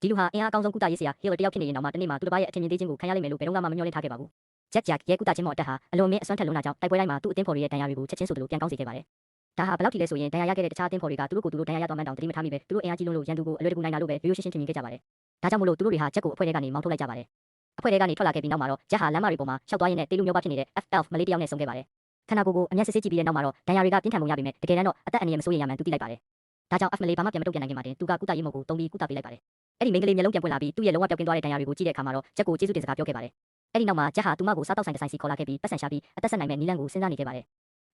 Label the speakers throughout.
Speaker 1: ဒီလူဟာအင်အားအကောင်းဆုံးကုသရေးဆရာဟီလ်တယောက်ဖြစ်နေရင်တော့မှတနေ့မှသူတစ်ပါးရဲ့အထင်မြင်သေးခြင်းကိုခံရလိမ့်မယ်လို့ဘယ်တော့မှမမျှော်လင့်ထားခဲ့ပါဘူးဂျက်ရဲကုသခြင်းမော်တက်ဟာအလွန်အမင်းအစွမ်းထက်လွန်းတာကြောင့်တိုက်ပွဲတိုင်းမှာသူ့အသင်းဖော်တွေရဲ့ဒဏ်ရာတွေကိုချက်ချင်းဆိုသလိုပြန်ကောင်းစေခဲ့ပါတယ်ဒါဟာဘယ်လောက်ထိလဲဆိုရင်ဒဏ်ရာရခဲ့တဲ့တခြားအသင်းဖော်တွေကသူတို့ကိုသူတို့ဒဏ်ရာရသွားမှန်းတောင်သတိမထားမိပဲသူတို့အင်အားကြီးလွန်းလို့ရန်သူကိုအလွယ်တကူနိုင်တာလို့ပဲရိုးရိုးရှင်းရှင်းထင်မြင်ခဲ့ကြပါတယ်ဒါကြောင့်မို့လို့သူတို့တွေဟာဂျက်ကိုအဖွဲ့ထဲကနေမောင်းထုတ်လိုက်ကြပါတယ်အဖွဲ့ထဲကနေထွက်လာခဲ့ပြီးနောက်မှာတော့ဂျက်ဟာလမ်းမတွေပေါ်မှာရှောက်သွားရင်းနဲ့တေးလူမျိုးပါဖြစ်နေတဲ့ FF မလေးတယောက်နဲ့ဆုံခဲ့ပါတယ်ခန္ဓာကိုယ်ကိုအမျက်စစ်စစ်ကြည့်ပြီးတဲ့နောက်မှာတော့ဒဏ်ရာတွေကပြင်းထန်ပုံရပေမဲ့တကယ်တမ်းတော့အသက်အန္တရာယ်မစိုးရိမ်ရမှန်းသူသိလိုက်ပါတယ်ဒါကြောင့် F မလေးဘာမှပြန်မတုံ့ပြန်နိုင်ခင်မှာတင်သူကကုသရေးမော်ကိုတုံးပြီးကုသပေးလိုက်ပါတယ်အဲ့ဒီမိန်းကလေးမျက်လုံးပြန်ပွင့်လာပြီးသူ့ရဲ့လုံးဝပျောက်ကင်းသွားတဲ့ဒဏ်ရာတွေကိုကြည့်တဲ့အခါမှာတော့ဂျက်ကိုကျေးဇူးတင်စကားပြောခဲ့ပါတယ်အဲ့ဒီနောက်မှာဂျက်ဟာသူမကိုစားတောက်ဆိုင်တစ်ဆိုင်စီခေါ်လာခဲ့ပြီးပတ်စံရှာပြီးအသက်ဆက်နိုင်မဲ့နီလန်ကိုစဉ်းစားနေခဲ့ပါတယ်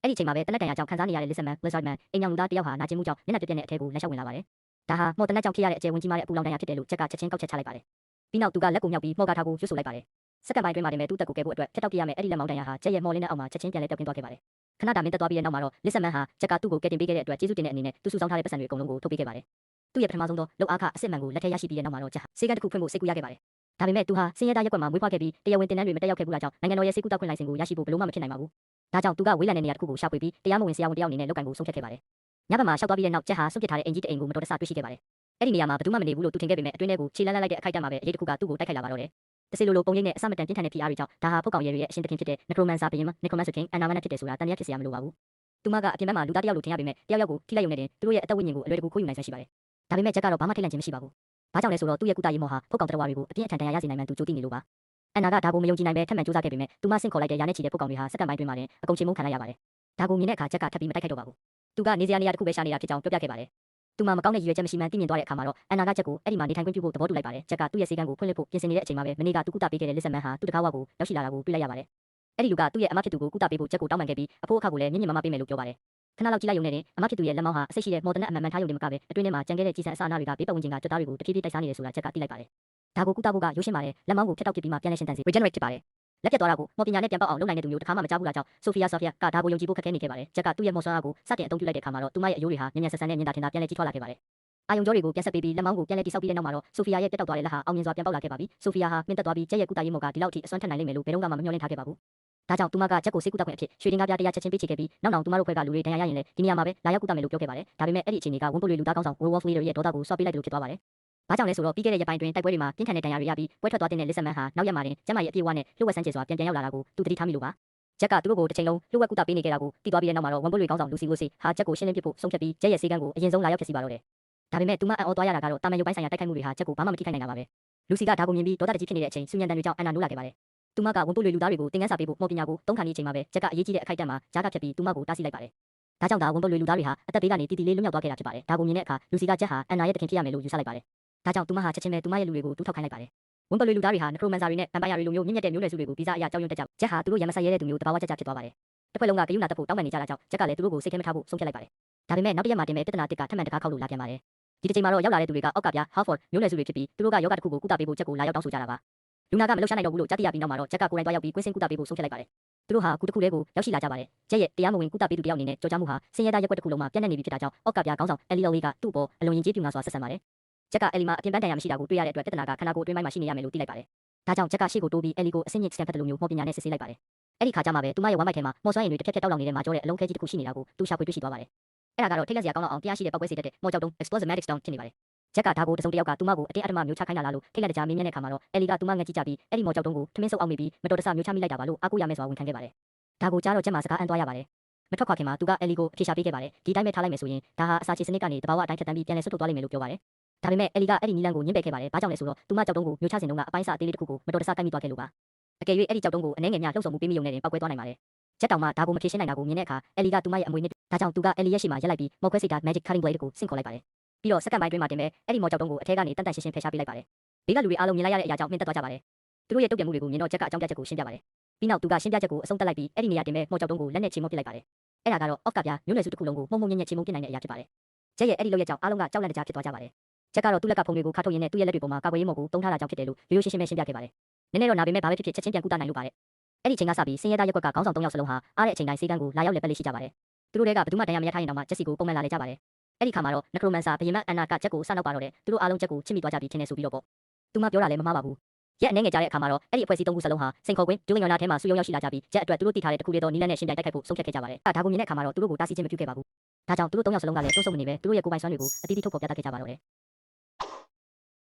Speaker 1: အဲ့ဒီချိန်မှာပဲတနက်တန်ရာကြောင့်ခံစားနေရတဲ့ Lizardman အိမ်ညောင်လူသားတယောက်ဟာနာကျင်မှုကြောင့်မျက်နှာပြက်ပြက်နဲ့အထဲကိုလက်လျှောက်ဝင်လာပါတယ်ဒါဟာမော်တနက်ကြောင့်ဖြစ်ရတဲ့အကျယ်ဝင်ကြီးမားတဲ့အပူလောင်ဒဏ်ရာဖြစ်တယ်လို့ဂျက်ကချက်ချင်းကောက်ချက်ချလိုက်ပါတယ်ပြီးနောက်သူကလက်ကိုမြောက်ပြီးမော်ကာထားကိုရွတ်ဆိုလိုက်ပါတယ်စက္ကန့်ပိုင်းအတွင်းမှာတင်ပဲသူ့တက်ကိုကဲဖို့အတွက်ဖျက်တောက်ပြရမယ်အဲ့ဒီလက်မောင်းဒဏ်ရာဟာဂျက်ရဲ့မော်လင်းတဲ့အောက်မှာချက်ချင်းပြန်လဲပျောက်ကင်းသွားခဲ့ပါတယ်ခဏတာမင်းတက်သွားပြီးတဲ့နောက်မှာတော့ Lizardman ဟာဂျက်ကသူ့ကိုကဲတင်ပေးခဲ့တဲ့အတွက်ကျေးဇူးတင်တဲ့အနေနဲ့သူစုဆောင်းထားတဲ့ပတ်စံတွေအကုန်လုံးကိုထုတ်ပေးခဲ့ပါတယ်သူ့ရဲ့ပထမဆုံးသောလောက်အားခအစစ်မှန်ကိုလက်ထဲရရှိပြီးတဲ့နောက်မှာတော့ဂျက်ဟာစေကန်းတစ်ခုဖွင့်ဖို့စိတ်ကူးရခဲ့ပါတယ်ဒါပေမဲ့သူဟာစင်ရဲသားရက်ကွက်မှာမွေးဖွားခဲ့ပြီးတရားဝင်တင်တန်းတွေမတက်ရောက်ခဲ့ဘူးလားကြောင့်နိုင်ငံတော်ရဲ့စေကူတောက်ခွင့်လိုင်စင်ကိုရရှိဖို့ဘယ်လို့မှမဖြစ်နိုင်ပါဘူးဒါကြောင့်သူကဝေးလံတဲ့နေရာတစ်ခုကိုရှာဖွေပြီးတရားမဝင်ဆရာဝန်တယောက်အနေနဲ့လုပ်ကံကိုဆုံးဖြတ်ခဲ့ပါတယ်ညဘက်မှာရှောက်သွားပြီးတဲ့နောက်ဂျက်ဟာဆုံးဖြတ်ထားတဲ့အိမ်ကြီးတစ်အိမ်ကိုမတော်တဆတွေ့ရှိခဲ့ပါတယ်အဲ့ဒီနေရာမှာဘယ်သူမှမနေဘူးလို့သူထင်ခဲ့ပေမဲ့အတွင်းထဲကိုခြေလန်းလန်းလိုက်တဲ့အခိုက်အတန့်မှာပဲအရေးတစ်ခုကသူ့ကိုတိုက်ခိုက်လာပါတော့တယ်တစီလိုလိုပုံရိပ်နဲ့အစမတန်ပြင်းထန်တဲ့ဖိအားတွေကြောင့်ဒါဟာဖုတ်ကောင်ရဲတွေရဲ့အရှင်သခင်ဖြစ်တဲ့ Necromancer ဘုရင် Necromancer King အန်နာမန်နဲ့ဖြစ်တယ်ဆိုတာတန်တရားဖြစ်စရာမလိုပါဘူးသူမကအပြင်ဘက်မှာလူသားတယောက်လိုထင်ရပေမဲ့တယောက်ယောက်ကိုထိလိုက်ရုံနဲ့တင်သူတို့ရဲ့အသက်ဝိညာဉ်ကိုအလွယ်တကူခိုးယူနိုင်စွမ်းရှိပါတယ်ဒါပေမဲ့ဂျက်ကတော့ဘာမှထိတ်လန့်ခြင်းမရှိပါဘူးဘာကြောင့်လဲဆိုတော့သူ့ရဲ့ကုသရေးမော်ဟာဖုတ်ကောင်တော်ဝါတွေကိုအပြင်းအထန်ဒဏ်ရာရစေနိုင်မှန်းသူကြိုသိနေလို့ပါအန်နာကဒါကိုမယုံကြည်နိုင်ပဲထပ်မံစူးစမ်းခဲ့ပေမဲ့သူမဆင့်ခေါ်လိုက်တဲ့ရာနဲ့ချီတဲ့ဖုတ်ကောင်တွေဟာစက္ကန့်ပိုင်းတွင်းမှာတင်အကုန်ချင်းမုန်းခံလိုက်ရပါတယ်ဒါကိုမြင်တဲ့အခါဂျက်ကထပ်ပြီးမတိုက်ခိုက်တော့ပါဘူးသူကနေစရာနေရာတစ်ခုပဲရှာနေတာဖြစ်ကြောင်းပြောပြခဲ့ပါတယ်သူမမကောင်းတဲ့ရည်ရွယ်ချက်မရှိမှန်းသိမြင်သွားတဲ့အခါမှာတော့အန်နာကဂျက်ကိုအဲ့ဒီမှာနေထိုင်ခွင့်ပြုဖို့သဘောတူလိုက်ပါတယ်ဂျက်ကသူ့ရဲ့စေကန်းကိုဖွင့်လှစ်ဖို့ပြင်ဆင်နေတဲ့အချိန်မှာပဲမနေ့ကသူကုသပေးခဲ့တဲ့ Lizardman ဟာသူ့တကားဝါကိုရောက်ရှိလာတာကိုတွေ့လိုက်ရပါတယ်အဲ့ဒီလူကသူ့ရဲ့အမဖြစ်သူကိုကုသပေးဖို့ဂျက်ကိုတောင်းပန်ခဲ့ပြီးအဖိုးအခါကိုလည်းမြင့်မြင့်မမပေးမယ်လို့ပြောပါတယ်ခဏလောက်ကြည့်လိုက်ရုံနဲ့တင်အမဖြစ်သူရဲ့လက်မောင်းဟာအဆိပ်ရှိတဲ့မော်တနက်အမှန်မှန်ထားရုံနဲ့မကပဲအတွင်းထဲမှာကြံခဲ့တဲ့ကြီးစံအစအနာတွေကဘေးပတ်ဝန်းကျင်ကကြွက်သားတွေကိုတဖြည်းဖြည်းတိုက်စားနေတယ်ဆိုတာဂျက်ကသိလိုက်ပါတယ်ဒါကိုကုသဖို့ကရိုးရှင်းပါတယ်လက်မောင်းကိုဖျက်တောက်ပစ်ပြီးမှပြန်လဲရှင်းတန်စေ regenerate ဖြစ်ပါတယ်လက်ပြတ်သွားတာကိုမော်ပညာနဲ့ပြန်ပေါက်အောင်လုပ်နိုင်တဲ့သူမျိုးတစ်ခါမှမကြားဘူးလားကြောင့်ဆိုဖီယာကဒါကိုယုံကြည်ဖို့ခက်ခဲနေခဲ့ပါတယ်ဂျက်ကသူ့ရဲ့မော်ဆွမ်းအားကိုစတင်အသုံးပြုလိုက်တဲ့အခါမှာတော့သူမရဲ့အယိုးတွေဟာညံ့ညံ့ဆန်ဆန်နဲ့မြင်သာထင်သာပြန်လဲကြီးထွားလာခဲ့ပါတယ်အာယုံကြောတွေကိုပြန်ဆက်ပေးပြီးလက်မောင်းကိုပြန်လဲတိဆောက်ပြီးတဲ့နောက်မှာတော့ဆိုဖီယာရဲ့ပြတ်တောက်သွားတဲ့လက်ဟာအောင်မြင်စွာပြန်ပေါက်လာခဲ့ပါပြီဆိုဖီယာဟာမြင့်တက်သွားပြီးဂျက်ရဲ့ကုသရေးမော်ကဒီလောက်ထိအစွမ်းထက်နိုင်လိမ့်မယ်လို့ဘယ်တော့မှမမျှော်လင့်ထားခဲ့ပါဘူးဒါကြောင့်သူမကဂျက်ကိုစေကူတောက်ခွင့်အဖြစ်ရွှေတင်ကားပြားတရားချက်ချင်းပေးချေခဲ့ပြီးနောက်သူမတို့ဖွဲ့ကလူတွေဒဏ်ရာရရင်လည်းဒီနေရာမှာပဲလာရောက်ကုသမယ်လို့ပြောခဲ့ပါတယ်ဒါပေမဲ့အဲ့ဒီအခြေအနေကဝန်ပုတ်တွေလူသားကောင်းဆောင် Wolf Leader ရဲ့ဒေါသကိုဆွပေးလိုက်တယ်လို့ဖြစ်သွားပါတယ်ဘာကြောင့်လဲဆိုတော့ပြီးခဲ့တဲ့ရက်ပိုင်းတွင်တိုက်ပွဲတွေမှာပြင်းထန်တဲ့ဒဏ်ရာတွေရပြီးပွဲထွက်သွားတဲ့ Lizardman ဟာနောက်ရက်မှာတင်ကျမ်းမာရေးအပြည့်အဝနဲ့လှုပ်ဝက်ဆန်းကျယ်စွာပြန်ရောက်လာတာကိုသူတတိထားမိလို့ပါဂျက်ကသူတို့ကိုတစ်ချိန်လုံးလှုပ်ဝက်ကုသပေးနေခဲ့တာကိုသိသွားပြီးတဲ့နောက်မှာတော့ဝန်ပုတ်တွေကောင်းဆောင်လူစီကိုစီဟာဂျက်ကိုရှင်းလင်းပစ်ဖို့ဆုံးဖြတ်ပြီးဂျက်ရဲ့စေကန်းကိုအရင်ဆုံးလာရောက်ဖြစ်စီပါတော့တယ်ဒါပေမဲ့သူမအံ့ဩသွားရတာကတော့တာမန်ရုပ်ပိုင်းဆိုင်ရာတိုက်ခိုက်မှုတွေဟာဂျက်ကိုဘာမှမထိခိုက်နိုင်တာပါပဲလူစီကဒါကိုမြင်ပြီးဒေါသတကြီးဖြစ်နေတဲ့အချိန်ဆူညံတန်တွေကြောင့်အန်နာနိုးလာခဲ့ပါတယ်သူမကဝန်ပုတ်တွေလူသားတွေကိုသင်ခန်းစာပေးဖို့မော်ပညာကိုသုံးခါနေအချိန်မှာပဲဂျက်ကအရေးကြီးတဲ့အခိုက်အတန့်မှာဂျားကဖြတ်ပြီးသူမကိုတားဆီးလိုက်ပါတယ်ဒါကြောင့်ဒါဝန်ပုတ်တွေလူသားတွေဟာအသက်ဘေးကနေတီတီလေးလွတ်မြောက်သွားခဲ့တာဖြစ်ပါတယ်ဒါကိုမြင်တဲ့အခါလူစီကဂျက်ဟာအန်နာရဲ့တခင်ဖြစ်ရမယ်လို့ယူဆလိုက်ပါတယ်ဒါကြောင့်သူမဟာချက်ချင်းပဲသူမရဲ့လူတွေကိုတူးထောက်ခိုင်းလိုက်ပါတယ်ဝန်ပုတ်တွေလူသားတွေဟာ Necromancer တွေနဲ့ Vampire တွေလိုမျိုးမြင့်မြတ်တဲ့မျိုးနွယ်စုတွေကိုဗီဇအရာကြောက်ရွံ့တက်ကြဂျက်ဟာသူတို့ရမဆိုင်ရဲတဲ့သူမျိုးတဘာဝကြကြဖြစ်သွားပါတယ်တစ်ဖွဲ့လုံးကဂယုဏတက်ဖို့တောင်းပန်နေကြတာကြောင့်ဂျက်ကလည်းသူတို့ကိုစိတ်ထဲမထားဖို့ဆုံးဖြတ်လိုက်ပါတယ်ဒါပေမဲ့နောက်တစ်ရက်မှာတင်ပဲပြဿနာတစ်ကထပ်မံတကားခောက်လို့လာပြန်ပါတယ်ဒီတစ်ချိန်မှာတော့ရောက်လာတဲ့သူတွေကအောက်ကပြား Halford မျိုးနွယ်စုတွေဖြစ်ပြီးသူတို့ကယောဂတစ်ခုကိုကုသပေးဖို့ဂျက်ကိုလာရောက်တောင်းဆိုကြတာပါလူနာကမလှုပ်ရှားနိုင်တော့ဘူးလို့ကြားသိရပြီးနောက်မှာတော့ဂျက်ကကိုယ်တိုင်သွားရောက်ပြီးကွင်းစင်ကုသပေးဖို့ဆုံးဖြတ်လိုက်ပါတယ်သူတို့ဟာကူတစ်ခုတည်းကိုရောက်ရှိလာကြပါတယ်ဂျက်ရဲ့တရားမဝင်ကုသပေးသူတယောက်အနေနဲ့ကြော်ကြားမှုဟာစင်ရဲသားရက်ွက်တစ်ခုလုံးမှာပြန့်နှံ့နေပြီဖြစ်တာကြောင့်အောက်ကပြားခေါင်းဆောင်အယ်လီလိုဝေကသူ့ပေါ်အလွန်ရင်ကျေးပြူနာစွာဆက်ဆံပါတယ်ဂျက်ကအယ်လီမှာအပြင်ပန်းတန်ရာမရှိတာကိုတွေ့ရတဲ့အတွက်ပြဿနာကခန္ဓာကိုယ်အတွင်းပိုင်းမှာရှိနေရမယ်လို့သိလိုက်ပါတယ်ဒါကြောင့်ဂျက်ကရှေ့ကိုတိုးပြီးအယ်လီကိုအဆင့်မြင့်စကန်ဖတ်တယ်လို့မျိုးမော်ပညာနဲ့စစ်ဆေးလိုက်ပါတယ်အဲ့ဒီခါကျမှပဲသူမရဲ့ဝမ်းမိုက်ထဲမှာမော်ဆွမ်းရည်တွေတစ်ဖြက်ဖြက်တောက်လောင်နေတဲ့မာကျောတဲ့အလုံးခဲကြီးတစ်ခုရှိနေတာကိုသူရှာဖွေတွေ့ရှိသွားပါတယ်အဲ့ဒါကတော့ထိတ်လန့်စရာကောင်းတော့အောင်တရားရှိတဲ့ပောက်ကွဲစေတတ်တဲ့မော်ကြောက်တုံး explosive magic stone ဖြစ်နေပါတယ်ဂျက်ကဒါကိုတစုံတစ်ယောက်ကသူမကိုအတင်းအဓမ္မမျိုးချခိုင်းလာလားလို့ထိတ်လန့်တကြားမင်းမြန်းတဲ့ခါမှာတော့အယ်လီကသူမငက်ကြည့်ကြပြီးအဲ့ဒီမော်ကြောက်တုံးကိုထမင်းစုပ်အောင်မိပြီးမတော်တဆမျိုးချမိလိုက်တာပါလို့အာကိုရမယ်စွာဝန်ခံခဲ့ပါတယ်ဒါကိုကြားတော့ဂျက်မှာစကားအမ်းသွားရပါတယ်မထွက်ခွာခင်မှာသူကအယ်လီကိုအဖြေရှာပေးခဲ့ပါတယ်ဒီတိုင်းပဲထားလိုက်မယ်ဆိုရင်ဒါဟာအစာချေစနစ်ကနေတဘာဝအတိုင်းဖြတ်တန်းပြီးပြန်လဲဆွတ်ထုတ်သွားလိမ့်မယ်လို့ပြောပါတယ်ဒါပေမဲ့အယ်လီကအဲ့ဒီနီလန်ကိုညှင်းပယ်ခဲ့ပါတယ်ဘာကြောင့်လဲဆိုတော့သူမကြောက်တုံးကိုမျိုးချစဉ်တုန်းကအပိုင်းစာအသေးလေးတစ်ခုကိုမတော်တဆကိုက်မိသွားခဲ့လို့ပါအကယ်၍အဲ့ဒီကြောက်တုံးကိုအနှဲငယ်များလှုပ်ဆောင်မှုပေးမိုံနဲ့တင်ပောက်ကွဲသွားနိုင်ပါတယ်ဂျက်တောင်မှဒါကိုမဖြေရှင်းနိုင်တာကိုမြင်တဲ့အခါအယ်လီကသူမရဲ့အမွေနှစ်ဒါကြောင့်သူကအယ်လီရဲ့ရှေ့မှာရက်လိုက်ပြီးမော်ခွဲစီတာ magic cutting blade ကိုဆင့်ခေါ်လိုက်ပါတယ်ပြီးတော့စက္ကန့်ပိုင်းတွင်းမှာတင်ပဲအဲ့ဒီမော်ကြောက်တုံးကိုအထဲကနေတန်တန်ရှင်းရှင်းဖယ်ရှားပေးလိုက်ပါတယ်ဘေးကလူတွေအားလုံးမြင်လိုက်ရတဲ့အရာကြောင့်မြင့်တက်သွားကြပါတယ်သူတို့ရဲ့တုတ်ပြန်မှုတွေကိုမြင်တော့ဂျက်ကအကြောင်းပြချက်ကိုရှင်းပြပါတယ်ပြီးနောက်သူကရှင်းပြချက်ကိုအဆုံးသတ်လိုက်ပြီးအဲ့ဒီနေရာတင်ပဲမော်ကြောက်တုံးကိုလက်နဲ့ချေမှုန်းပစ်လိုက်ပါတယ်အဲ့ဒါကတော့ off ကပြမျိုးနွယ်စုတစ်ခုလုံးကိုမှုံမှုံညံ့ညံ့ချေမှုန်းပစ်နိုင်တဲ့အရာဖြစ်ပါတယ်ဂျက်ရဲ့အဲ့ဒီလောက်ရဲ့ကြောင့်အားလုံးကကြောက်လန့်တကြားဖြစ်သွားကြပါတယ်ဂျက်ကတော့သူ့လက်ကဖုံတွေကိုခါထုတ်ရင်းနဲ့သူ့ရဲ့လက်တွေပေါ်မှာကာကွယ်ရေးမော်ကိုတုံးထားတာကြောင့်ဖြစ်တယ်လို့ရိုးရိုးရှင်းရှင်းပဲရှင်းပြခဲ့ပါတယ်နည်းနည်းတော့နာပေမဲ့ဘာပဲဖြစ်ဖြစ်ချက်ချင်းပြန်ကုသနိုင်လို့ပါတယ်အဲ့ဒီချိန်ကစပြီးစင်ရဲသားရက်ကွက်ကခေါင်းဆောင်3ယောက်စလုံးဟာအားတဲ့အချိန်တိုင်းစေကန်းကိုလာရောက်လက်ပတ်လေးရှိကြပါတယ်သူတို့တွေကဘယ်သူမှဒဏ်ရာမရထားရင်တော့မှဂျက်စီကိုပုံမှန်လာလေကြပါတယ်အဲ့ဒီခါမှာတော့ Necromancer ဘယင်မအန်နာကဂျက်ကိုစနောက်ပါတော့တယ်သူတို့အားလုံးဂျက်ကိုချစ်မိသွားကြပြီးထင်နေဆိုပြီးတော့ပေါ့သူမပြောတာလည်းမမှားပါဘူးရက်အနေငယ်ကြတဲ့အခါမှာတော့အဲ့ဒီအဖွဲ့အစည်း3ခုစလုံးဟာစိန်ခေါ်ကွင်းဒူးလင်ယောနာထဲမှာဆူယုံရောက်ရှိလာကြပြီးဂျက်အတွက်သူတို့တည်ထားတဲ့တခုတည်းသောနီလန်နဲ့ရှင်ပြိုင်တိုက်ခိုက်ဖို့ဆုံးဖြတ်ခဲ့ကြပါတယ်ဒါကိုမြင်တဲ့အခါမှာတော့သူတို့ကိုတားဆီးခြင်းမပြုခဲ့ပါဘူးဒါကြောင့်သူတို့3ယောက်စလုံးကလည်းစိုးစိုးမနေပဲသူတို့ရဲ့ကိုယ်ပိုင်စွမ်းတွေကိုအတီးတီးထုတ်ဖော်ပြသခဲ့ကြပါတော့တယ်